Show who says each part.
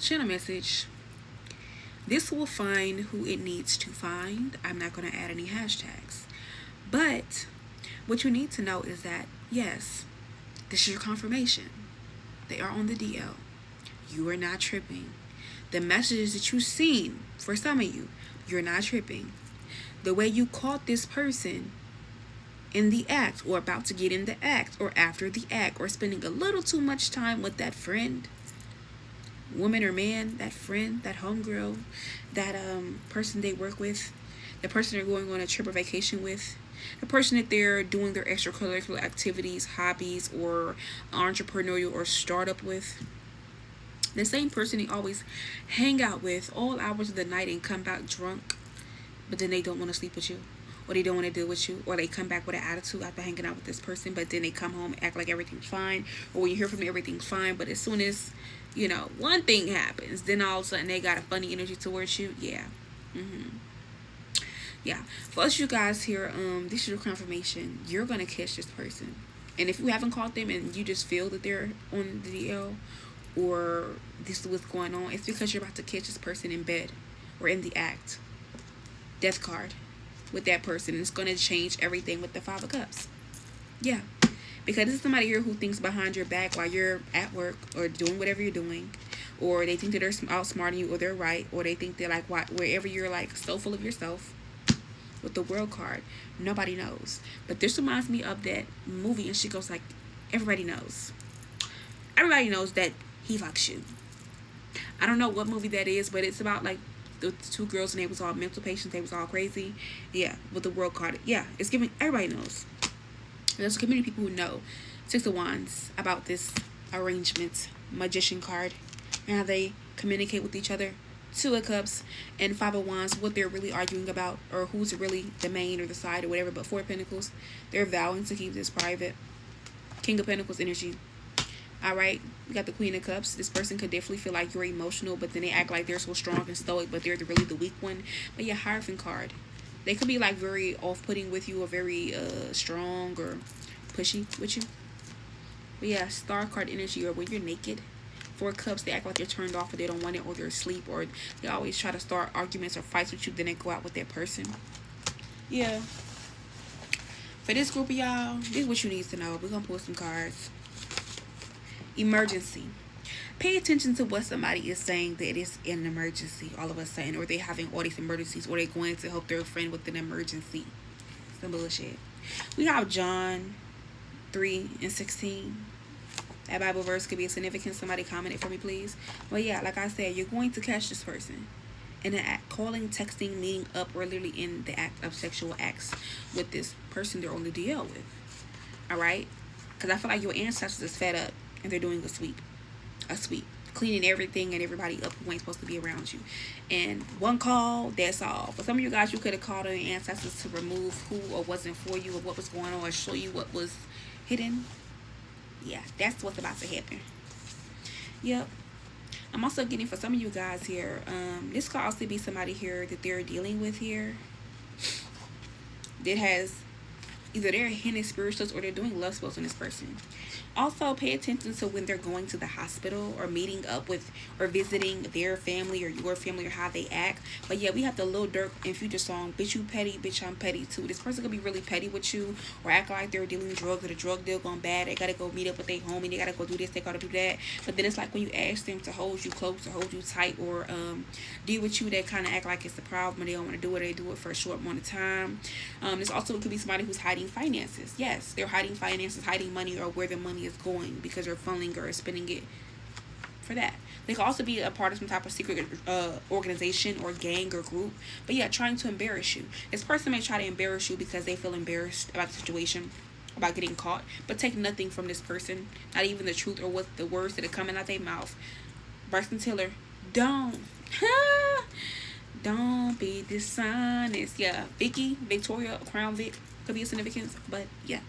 Speaker 1: channel message. This will find who it needs to find. I'm not going to add any hashtags. But what you need to know is that, yes, this is your confirmation. They are on the DL. You are not tripping. The messages that you've seen, for some of you, you're not tripping. The way you caught this person in the act, or about to get in the act, or after the act, or spending a little too much time with that friend, woman or man, that friend, that homegirl, that person they work with, the person they're going on a trip or vacation with, the person that they're doing their extracurricular activities, hobbies, or entrepreneurial or startup with. The same person they always hang out with all hours of the night and come back drunk, but then they don't want to sleep with you, or they don't want to deal with you, or they come back with an attitude after hanging out with this person, but then they come home and act like everything's fine, or when you hear from them, everything's fine, but as soon as, one thing happens, then all of a sudden they got a funny energy towards you. Yeah. Yeah. For us, you guys here, this is your confirmation. You're going to catch this person. And if you haven't caught them and you just feel that they're on the DL, or this is what's going on, it's because you're about to catch this person in bed or in the act. Death card with that person. It's going to change everything with the Five of Cups. Yeah. Because this is somebody here who thinks behind your back while you're at work or doing whatever you're doing, or they think that they're outsmarting you, or they're right, or they think they're like, wherever you're like so full of yourself. With the World card, nobody knows. But this reminds me of that movie, and she goes like, everybody knows. Everybody knows that he fucks you. I don't know what movie that is, but it's about like the two girls and they was all mental patients. They was all crazy. Yeah, with the World card. Yeah, it's giving, everybody knows. There's a community of people who know Six of Wands about this arrangement, Magician card, and how they communicate with each other. Two of Cups and Five of Wands, what they're really arguing about, or who's really the main or the side or whatever. But Four of Pentacles, they're vowing to keep this private. King of Pentacles energy. Alright, we got the Queen of Cups. This person could definitely feel like you're emotional, but then they act like they're so strong and stoic, but they're really the weak one. But yeah, Hierophant card. They could be like very off-putting with you, or very strong or pushy with you. But yeah, Star card energy, or when you're naked. Four Cups, they act like they're turned off, or they don't want it, or they're asleep, or they always try to start arguments or fights with you, then they go out with that person. Yeah. For this group of y'all, this is what you need to know. We're going to pull some cards. Emergency. Pay attention to what somebody is saying that it's an emergency all of a sudden, or they're having all these emergencies, or they're going to help their friend with an emergency. Some bullshit. We have John 3:16. That Bible verse could be a significant. Somebody comment it for me, please. Well, yeah, like I said, you're going to catch this person in an act, calling, texting, meeting up, or literally in the act of sexual acts with this person they're on the DL with. All right? Because I feel like your ancestors is fed up and they're doing a sweep, cleaning everything and everybody up who ain't supposed to be around you. And one call, that's all. For some of you guys, you could have called on your ancestors to remove who or wasn't for you, or what was going on, or show you what was hidden. Yeah, that's what's about to happen. Yep. I'm also getting, for some of you guys here, this could also be somebody here that they're dealing with here that has either they're hitting spirituals, or they're doing love spells on this person. Also, pay attention to when they're going to the hospital, or meeting up with, or visiting their family or your family, or how they act. But yeah, we have the Lil Durk and Future song, Bitch You Petty, Bitch I'm Petty Too. This person could be really petty with you, or act like they're dealing drugs, or the drug deal gone bad. They gotta go meet up with their homie, they gotta go do this, they gotta do that. But then it's like when you ask them to hold you close, or hold you tight, or deal with you, they kind of act like it's a problem, and they don't want to do it. They do it for a short amount of time. This also could be somebody who's hiding finances. Yes, they're hiding finances, hiding money, or where their money is going, because they're funneling or spending it for that. They could also be a part of some type of secret organization or gang or group. But yeah, trying to embarrass you. This person may try to embarrass you because they feel embarrassed about the situation, about getting caught, but take nothing from this person, not even the truth or what the words that are coming out their mouth. Bryson Tiller, don't be dishonest. Yeah, Victoria, Crown Vic could be a significance, but yeah.